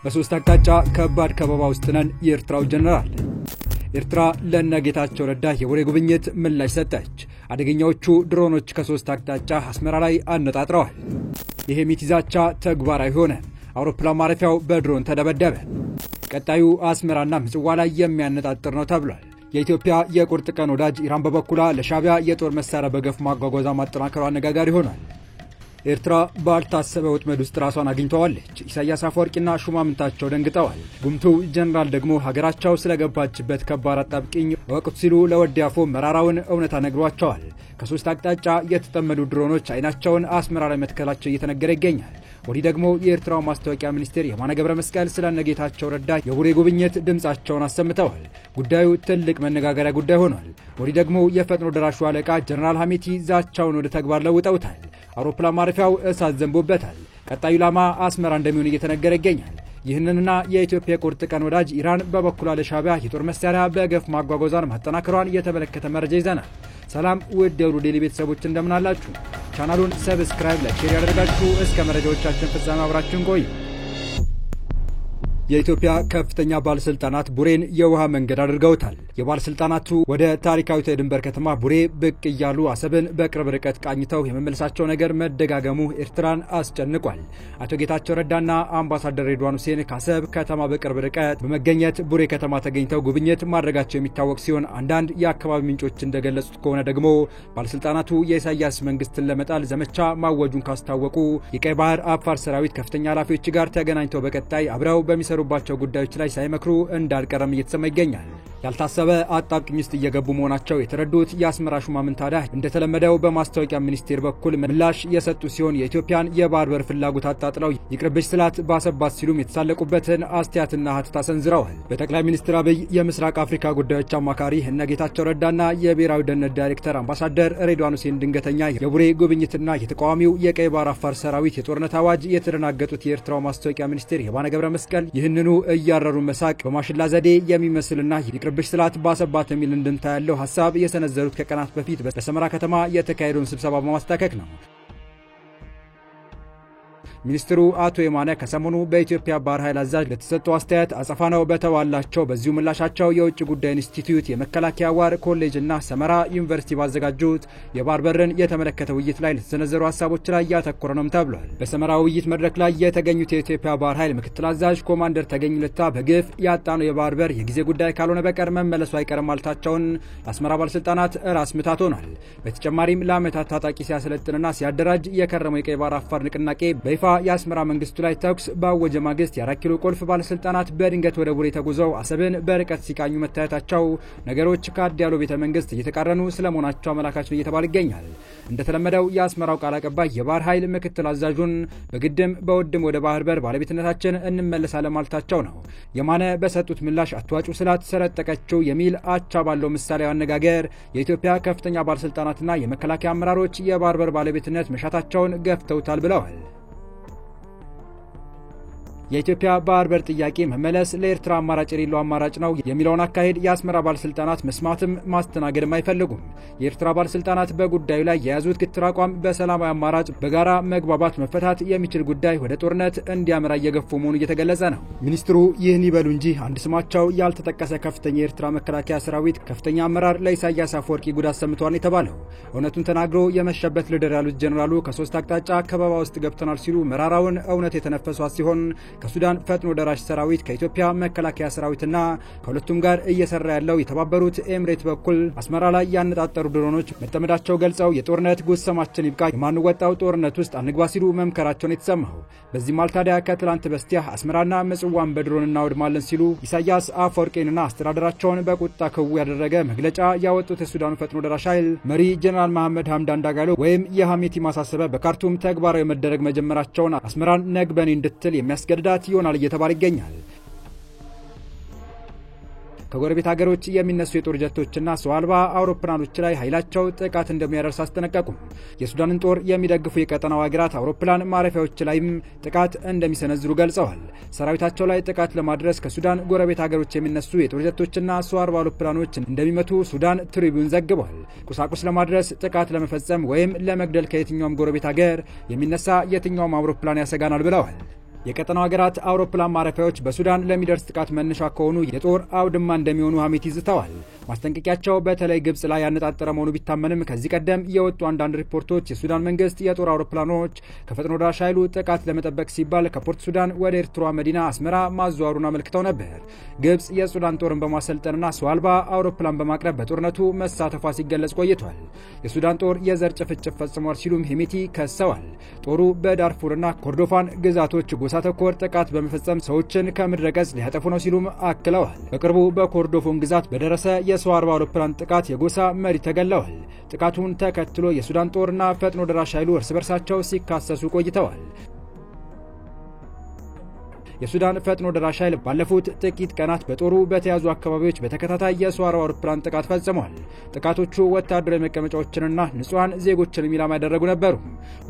በሶስት አቅጣጫ ከባድ ከበባ ውስጥ ነን የኤርትራው ጀነራል ኤርትራ ለነጌታቸው ረዳ የወሬ ጉብኝት ምላሽ ሰጠች። አደገኛዎቹ ድሮኖች ከሶስት አቅጣጫ አስመራ ላይ አነጣጥረዋል። ይሄ ሚቲዛቻ ተግባራዊ ሆነ። አውሮፕላን ማረፊያው በድሮን ተደበደበ። ቀጣዩ አስመራና ምጽዋ ላይ የሚያነጣጥር ነው ተብሏል። የኢትዮጵያ የቁርጥ ቀን ወዳጅ ኢራን በበኩሏ ለሻቢያ የጦር መሳሪያ በገፍ ማጓጓዣ ማጠናከሯ አነጋጋሪ ሆኗል። ኤርትራ ባልታሰበ ወጥመድ ውስጥ ራሷን አግኝተዋለች። ኢሳያስ አፈወርቂና ሹማምንታቸው ደንግጠዋል። ጉምቱ ጀነራል ደግሞ ሀገራቸው ስለገባችበት ከባድ አጣብቂኝ ወቅቱ ሲሉ ለወዲያፎ መራራውን እውነታ ነግሯቸዋል። ከሶስት አቅጣጫ የተጠመዱ ድሮኖች አይናቸውን አስመራ ላይ መትከላቸው እየተነገረ ይገኛል። ወዲህ ደግሞ የኤርትራው ማስታወቂያ ሚኒስቴር የማነ ገብረ መስቀል ስለነጌታቸው ረዳ የቡሬ ጉብኝት ድምጻቸውን አሰምተዋል። ጉዳዩ ትልቅ መነጋገሪያ ጉዳይ ሆኗል። ወዲህ ደግሞ የፈጥኖ ደራሹ አለቃ ጀነራል ሐሚቲ ዛቻውን ወደ ተግባር ለውጠውታል። አውሮፕላን ማረፊያው እሳት ዘንቦበታል። ቀጣዩ ላማ አስመራ እንደሚሆን እየተነገረ ይገኛል። ይህንንና የኢትዮጵያ ቁርጥ ቀን ወዳጅ ኢራን በበኩሏ ለሻቢያ የጦር መሳሪያ በገፍ ማጓጓዣን ማጠናከሯን የተመለከተ መረጃ ይዘናል። ሰላም ውድ የሩዴሊ ቤተሰቦች እንደምን አላችሁ? ቻናሉን ሰብስክራይብ፣ ላይክ፣ ሼር ያደርጋችሁ እስከ መረጃዎቻችን ፍጻሜ አብራችሁን ቆዩ። የኢትዮጵያ ከፍተኛ ባለስልጣናት ቡሬን የውሃ መንገድ አድርገውታል። የባለስልጣናቱ ወደ ታሪካዊቷ የድንበር ከተማ ቡሬ ብቅ እያሉ አሰብን በቅርብ ርቀት ቃኝተው የመመለሳቸው ነገር መደጋገሙ ኤርትራን አስጨንቋል። አቶ ጌታቸው ረዳና አምባሳደር ሬድዋን ሁሴን ከአሰብ ከተማ በቅርብ ርቀት በመገኘት ቡሬ ከተማ ተገኝተው ጉብኝት ማድረጋቸው የሚታወቅ ሲሆን አንዳንድ የአካባቢ ምንጮች እንደገለጹት ከሆነ ደግሞ ባለስልጣናቱ የኢሳያስ መንግስትን ለመጣል ዘመቻ ማወጁን ካስታወቁ የቀይ ባህር አፋር ሰራዊት ከፍተኛ ኃላፊዎች ጋር ተገናኝተው በቀጣይ አብረው በሚሰሩ ባቸው ጉዳዮች ላይ ሳይመክሩ እንዳልቀረም እየተሰማ ይገኛል። ያልታሰበ አጣብቂኝ ውስጥ እየገቡ መሆናቸው የተረዱት የአስመራ ሹማምንት ታዲያ እንደተለመደው በማስታወቂያ ሚኒስቴር በኩል ምላሽ የሰጡ ሲሆን የኢትዮጵያን የባህር በር ፍላጎት አጣጥለው ይቅርብሽ ስላት ባሰባት ሲሉም የተሳለቁበትን አስተያየትና ሀተታ ሰንዝረዋል። በጠቅላይ ሚኒስትር አብይ የምስራቅ አፍሪካ ጉዳዮች አማካሪ እነጌታቸው ረዳና የብሔራዊ ደህንነት ዳይሬክተር አምባሳደር ሬድዋን ሁሴን ድንገተኛ የቡሬ ጉብኝትና የተቃዋሚው የቀይ ባህር አፋር ሰራዊት የጦርነት አዋጅ የተደናገጡት የኤርትራው ማስታወቂያ ሚኒስቴር የማነ ገብረ መስቀል ይህንኑ እያረሩ መሳቅ በማሽላ ዘዴ የሚመስልና ይቅርብሽ ስላት ባሰባት የሚል እንድምታ ያለው ሐሳብ የሰነዘሩት ከቀናት በፊት በሰመራ ከተማ የተካሄደውን ስብሰባ በማስታከክ ነው። ሚኒስትሩ አቶ የማነ ከሰሞኑ በኢትዮጵያ ባህር ኃይል አዛዥ ለተሰጠው አስተያየት አጸፋ ነው በተባላቸው በዚሁ ምላሻቸው የውጭ ጉዳይ ኢንስቲትዩት የመከላከያ ዋር ኮሌጅና ሰመራ ዩኒቨርሲቲ ባዘጋጁት የባህር በርን የተመለከተ ውይይት ላይ ለተሰነዘሩ ሐሳቦች ላይ ያተኮረ ነው ተብሏል። በሰመራ ውይይት መድረክ ላይ የተገኙት የኢትዮጵያ ባህር ኃይል ምክትል አዛዥ ኮማንደር ተገኝ ለታ በግፍ ያጣነው የባህር በር የጊዜ ጉዳይ ካልሆነ በቀር መመለሱ አይቀርም ማለታቸውን አስመራ ባለስልጣናት ራስ ምታት ሆኗል። በተጨማሪም ለዓመታት ታጣቂ ሲያሰለጥንና ሲያደራጅ የከረመው የቀይ ባህር አፋር ንቅናቄ በይፋ የአስመራ መንግስቱ ላይ ተኩስ ባወጀ ማግስት የ4 ኪሎ ቁልፍ ባለስልጣናት በድንገት ወደ ቡሬ ተጉዘው አሰብን በርቀት ሲቃኙ መታየታቸው ነገሮች ከአዲያሎ ቤተ መንግስት እየተቃረኑ ስለመሆናቸው አመላካች ነው እየተባለ ይገኛል። እንደተለመደው የአስመራው ቃል አቀባይ የባህር ኃይል ምክትል አዛዡን በግድም በውድም ወደ ባህር በር ባለቤትነታችን እንመለሳለን ማለታቸው ነው። የማነ በሰጡት ምላሽ አትዋጩ ስላት ሰረጠቀችው የሚል አቻ ባለው ምሳሌ አነጋገር የኢትዮጵያ ከፍተኛ ባለስልጣናትና የመከላከያ አመራሮች የባህር በር ባለቤትነት መሻታቸውን ገፍተውታል ብለዋል። የኢትዮጵያ ባህር በር ጥያቄ መመለስ ለኤርትራ አማራጭ የሌለው አማራጭ ነው የሚለውን አካሄድ የአስመራ ባለስልጣናት መስማትም ማስተናገድም አይፈልጉም። የኤርትራ ባለስልጣናት በጉዳዩ ላይ የያዙት ግትር አቋም በሰላማዊ አማራጭ በጋራ መግባባት መፈታት የሚችል ጉዳይ ወደ ጦርነት እንዲያመራ እየገፉ መሆኑ እየተገለጸ ነው። ሚኒስትሩ ይህን ይበሉ እንጂ አንድ ስማቸው ያልተጠቀሰ ከፍተኛ የኤርትራ መከላከያ ሰራዊት ከፍተኛ አመራር ለኢሳያስ አፈወርቂ ጉዳት ሰምተዋል የተባለው እውነቱን ተናግሮ የመሸበት ልደር ያሉት ጀነራሉ ከሶስት አቅጣጫ ከበባ ውስጥ ገብተናል ሲሉ መራራውን እውነት የተነፈሷት ሲሆን ከሱዳን ፈጥኖ ደራሽ ሰራዊት ከኢትዮጵያ መከላከያ ሰራዊትና ከሁለቱም ጋር እየሰራ ያለው የተባበሩት ኤምሬት በኩል አስመራ ላይ ያነጣጠሩ ድሮኖች መጠመዳቸው ገልጸው የጦርነት ጉሰማችን ይብቃ የማንወጣው ጦርነት ውስጥ አንግባ ሲሉ መምከራቸውን የተሰማው። በዚህ ማልታዲያ ከትላንት በስቲያ አስመራና ምጽዋን በድሮን እናወድማለን ሲሉ ኢሳያስ አፈወርቂንና አስተዳደራቸውን በቁጣ ከው ያደረገ መግለጫ ያወጡት የሱዳኑ ፈጥኖ ደራሽ ኃይል መሪ ጀነራል መሐመድ ሐምዳን ዳጋሎ ወይም የሐሚቲ ማሳሰቢያ በካርቱም ተግባራዊ መደረግ መጀመራቸውን አስመራን ነግበኔ እንድትል የሚያስገድዳ ይሆናል እየተባለ ይገኛል። ከጎረቤት ሀገሮች የሚነሱ የጦር ጀቶችና ሰው አልባ አውሮፕላኖች ላይ ኃይላቸው ጥቃት እንደሚያደርስ አስጠነቀቁ። የሱዳንን ጦር የሚደግፉ የቀጠናው ሀገራት አውሮፕላን ማረፊያዎች ላይም ጥቃት እንደሚሰነዝሩ ገልጸዋል። ሰራዊታቸው ላይ ጥቃት ለማድረስ ከሱዳን ጎረቤት ሀገሮች የሚነሱ የጦር ጀቶችና ሰው አልባ አውሮፕላኖች እንደሚመቱ ሱዳን ትሪቢዩን ዘግቧል። ቁሳቁስ ለማድረስ ጥቃት ለመፈጸም ወይም ለመግደል ከየትኛውም ጎረቤት ሀገር የሚነሳ የትኛውም አውሮፕላን ያሰጋናል ብለዋል። የቀጠናው ሀገራት አውሮፕላን ማረፊያዎች በሱዳን ለሚደርስ ጥቃት መነሻ ከሆኑ የጦር አውድማ እንደሚሆኑ ሐሜት ይዝተዋል። ማስጠንቀቂያቸው በተለይ ግብጽ ላይ ያነጣጠረ መሆኑ ቢታመንም ከዚህ ቀደም የወጡ አንዳንድ ሪፖርቶች የሱዳን መንግስት የጦር አውሮፕላኖች ከፈጥኖ ደራሽ ኃይሉ ጥቃት ለመጠበቅ ሲባል ከፖርት ሱዳን ወደ ኤርትራ መዲና አስመራ ማዘዋወሩን አመልክተው ነበር። ግብጽ የሱዳን ጦርን በማሰልጠንና ሰው አልባ አውሮፕላን በማቅረብ በጦርነቱ መሳተፏ ሲገለጽ ቆይቷል። የሱዳን ጦር የዘር ጭፍጭፍ ፈጽሟል ሲሉም ሄሜቲ ከሰዋል። ጦሩ በዳርፉርና ኮርዶፋን ግዛቶች ጎሳ ተኮር ጥቃት በመፈጸም ሰዎችን ከምድረ ገጽ ሊያጠፉ ነው ሲሉም አክለዋል። በቅርቡ በኮርዶፎን ግዛት በደረሰ የሰው አልባ አውሮፕላን ጥቃት የጎሳ መሪ ተገለዋል። ጥቃቱን ተከትሎ የሱዳን ጦርና ፈጥኖ ደራሽ ኃይሉ እርስ በርሳቸው ሲካሰሱ ቆይተዋል። የሱዳን ፈጥኖ ደራሽ ኃይል ባለፉት ጥቂት ቀናት በጦሩ በተያዙ አካባቢዎች በተከታታይ የሰው አልባ አውሮፕላን ጥቃት ፈጽሟል። ጥቃቶቹ ወታደራዊ መቀመጫዎችንና ንጹሃን ዜጎችን ኢላማ ያደረጉ ነበሩ።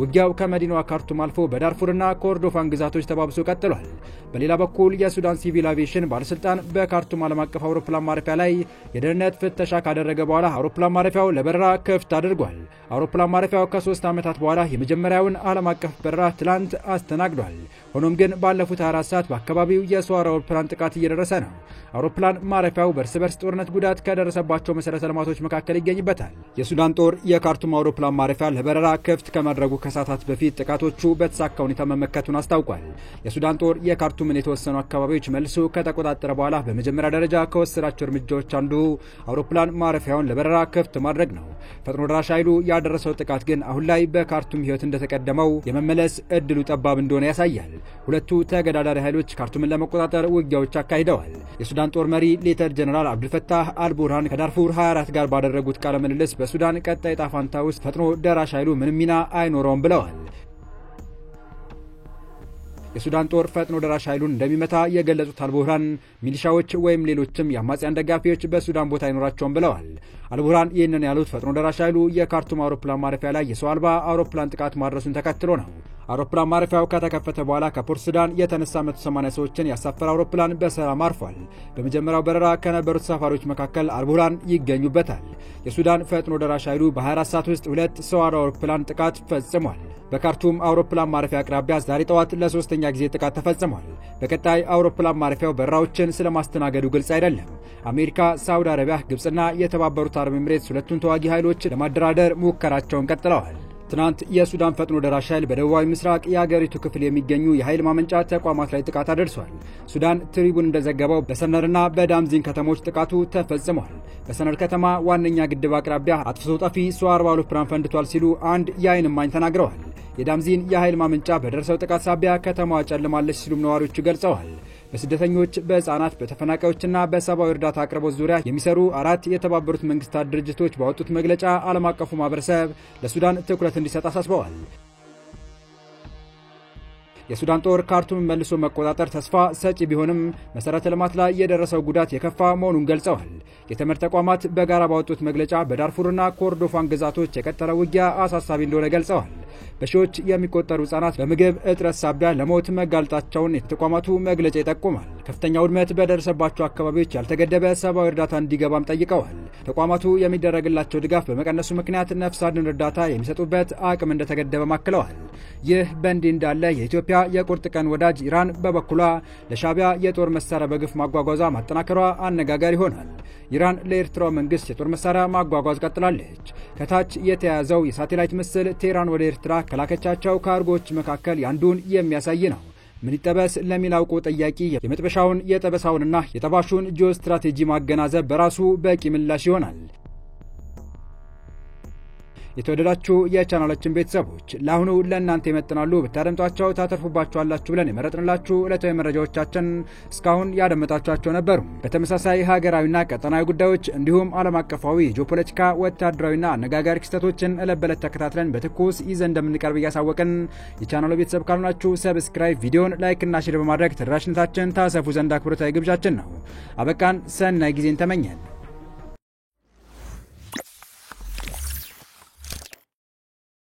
ውጊያው ከመዲናዋ ካርቱም አልፎ በዳርፉርና ኮርዶፋን ግዛቶች ተባብሶ ቀጥሏል። በሌላ በኩል የሱዳን ሲቪል አቪዬሽን ባለስልጣን በካርቱም ዓለም አቀፍ አውሮፕላን ማረፊያ ላይ የደህንነት ፍተሻ ካደረገ በኋላ አውሮፕላን ማረፊያው ለበረራ ክፍት አድርጓል። አውሮፕላን ማረፊያው ከ3 ዓመታት በኋላ የመጀመሪያውን ዓለም አቀፍ በረራ ትላንት አስተናግዷል። ሆኖም ግን ባለፉት 24 ሰዓት በአካባቢው የሰው አውሮፕላን ጥቃት እየደረሰ ነው። አውሮፕላን ማረፊያው በእርስ በርስ ጦርነት ጉዳት ከደረሰባቸው መሰረተ ልማቶች መካከል ይገኝበታል። የሱዳን ጦር የካርቱም አውሮፕላን ማረፊያ ለበረራ ክፍት ከማድረጉ ከሰዓታት በፊት ጥቃቶቹ በተሳካ ሁኔታ መመከቱን አስታውቋል። የሱዳን ጦር የካርቱምን የተወሰኑ አካባቢዎች መልሶ ከተቆጣጠረ በኋላ በመጀመሪያ ደረጃ ከወሰዳቸው እርምጃዎች አንዱ አውሮፕላን ማረፊያውን ለበረራ ክፍት ማድረግ ነው። ፈጥኖ ደራሽ ኃይሉ ያደረሰው ጥቃት ግን አሁን ላይ በካርቱም ህይወት እንደተቀደመው የመመለስ እድሉ ጠባብ እንደሆነ ያሳያል። ሁለቱ ተገዳዳሪ ኃይሎች ካርቱምን ለመቆጣጠር ውጊያዎች አካሂደዋል። የሱዳን ጦር መሪ ሌተር ጀነራል አብዱልፈታህ አልቡርሃን ከዳርፉር 24 ጋር ባደረጉት ቃለ ምልልስ በሱዳን ቀጣይ ዕጣ ፈንታ ውስጥ ፈጥኖ ደራሽ ኃይሉ ምንም ሚና አይኖረውም ብለዋል። የሱዳን ጦር ፈጥኖ ደራሽ ኃይሉን እንደሚመታ የገለጹት አልቡርሃን ሚሊሻዎች ወይም ሌሎችም የአማጽያን ደጋፊዎች በሱዳን ቦታ አይኖራቸውም ብለዋል። አልቡርሃን ይህንን ያሉት ፈጥኖ ደራሽ ኃይሉ የካርቱም አውሮፕላን ማረፊያ ላይ የሰው አልባ አውሮፕላን ጥቃት ማድረሱን ተከትሎ ነው። አውሮፕላን ማረፊያው ከተከፈተ በኋላ ከፖርት ሱዳን የተነሳ 180 ሰዎችን ያሳፈረ አውሮፕላን በሰላም አርፏል። በመጀመሪያው በረራ ከነበሩት ተሳፋሪዎች መካከል አልቡርሃን ይገኙበታል። የሱዳን ፈጥኖ ደራሽ ኃይሉ በ24 ሰዓት ውስጥ 2 ሰው አልባ አውሮፕላን ጥቃት ፈጽሟል። በካርቱም አውሮፕላን ማረፊያ አቅራቢያ ዛሬ ጠዋት ለሶስተኛ ጊዜ ጥቃት ተፈጽሟል። በቀጣይ አውሮፕላን ማረፊያው በረራዎችን ስለማስተናገዱ ግልጽ አይደለም። አሜሪካ፣ ሳውዲ አረቢያ፣ ግብጽና የተባበሩት አረብ ኤሚሬትስ ሁለቱን ተዋጊ ኃይሎች ለማደራደር ሙከራቸውን ቀጥለዋል። ትናንት የሱዳን ፈጥኖ ደራሽ ኃይል በደቡባዊ ምስራቅ የአገሪቱ ክፍል የሚገኙ የኃይል ማመንጫ ተቋማት ላይ ጥቃት አድርሷል። ሱዳን ትሪቡን እንደዘገበው በሰነርና በዳምዚን ከተሞች ጥቃቱ ተፈጽሟል። በሰነር ከተማ ዋነኛ ግድብ አቅራቢያ አጥፍቶ ጠፊ ሰው አልባ አውሮፕላን ፈንድቷል ሲሉ አንድ የዓይን እማኝ ተናግረዋል። የዳምዚን የኃይል ማመንጫ በደረሰው ጥቃት ሳቢያ ከተማዋ ጨልማለች ሲሉም ነዋሪዎቹ ገልጸዋል። በስደተኞች፣ በህፃናት፣ በተፈናቃዮችና በሰብአዊ እርዳታ አቅርቦት ዙሪያ የሚሰሩ 4 የተባበሩት መንግስታት ድርጅቶች ባወጡት መግለጫ ዓለም አቀፉ ማህበረሰብ ለሱዳን ትኩረት እንዲሰጥ አሳስበዋል። የሱዳን ጦር ካርቱምን መልሶ መቆጣጠር ተስፋ ሰጪ ቢሆንም መሰረተ ልማት ላይ የደረሰው ጉዳት የከፋ መሆኑን ገልጸዋል። የትምህርት ተቋማት በጋራ ባወጡት መግለጫ በዳርፉርና ኮርዶፋን ግዛቶች የቀጠለው ውጊያ አሳሳቢ እንደሆነ ገልጸዋል። በሺዎች የሚቆጠሩ ህጻናት በምግብ እጥረት ሳቢያ ለሞት መጋለጣቸውን የተቋማቱ መግለጫ ይጠቁማል። ከፍተኛ ውድመት በደረሰባቸው አካባቢዎች ያልተገደበ ሰብአዊ እርዳታ እንዲገባም ጠይቀዋል። ተቋማቱ የሚደረግላቸው ድጋፍ በመቀነሱ ምክንያት ነፍስ አድን እርዳታ የሚሰጡበት አቅም እንደተገደበ ማክለዋል። ይህ በእንዲህ እንዳለ የኢትዮጵያ የቁርጥ ቀን ወዳጅ ኢራን በበኩሏ ለሻቢያ የጦር መሳሪያ በግፍ ማጓጓዟ ማጠናከሯ አነጋጋሪ ሆኗል። ኢራን ለኤርትራው መንግስት የጦር መሳሪያ ማጓጓዝ ቀጥላለች። ከታች የተያዘው የሳተላይት ምስል ቴህራን ወደ ኤርትራ ከላከቻቸው ካርጎች መካከል ያንዱን የሚያሳይ ነው። ምን ይጠበስ ለሚላውቁ ጠያቂ የመጥበሻውን የጠበሳውንና የጠባሹን ጂኦ ስትራቴጂ ማገናዘብ በራሱ በቂ ምላሽ ይሆናል። የተወደዳችሁ የቻናላችን ቤተሰቦች ለአሁኑ ለእናንተ ይመጥናሉ ብታደምጧቸው ታተርፉባቸዋላችሁ ብለን የመረጥንላችሁ ዕለታዊ መረጃዎቻችን እስካሁን ያደመጣችኋቸው ነበሩ። በተመሳሳይ ሀገራዊና ቀጠናዊ ጉዳዮች እንዲሁም ዓለም አቀፋዊ ጂኦፖለቲካ፣ ወታደራዊና አነጋጋሪ ክስተቶችን ዕለት ተከታትለን በትኩስ ይዘን እንደምንቀርብ እያሳወቅን የቻናሉ ቤተሰብ ካልሆናችሁ ሰብስክራይብ፣ ቪዲዮን ላይክ እና ሼር በማድረግ ተደራሽነታችን ታሰፉ ዘንድ አክብሮታዊ ግብዣችን ነው። አበቃን። ሰናይ ጊዜን ተመኘን።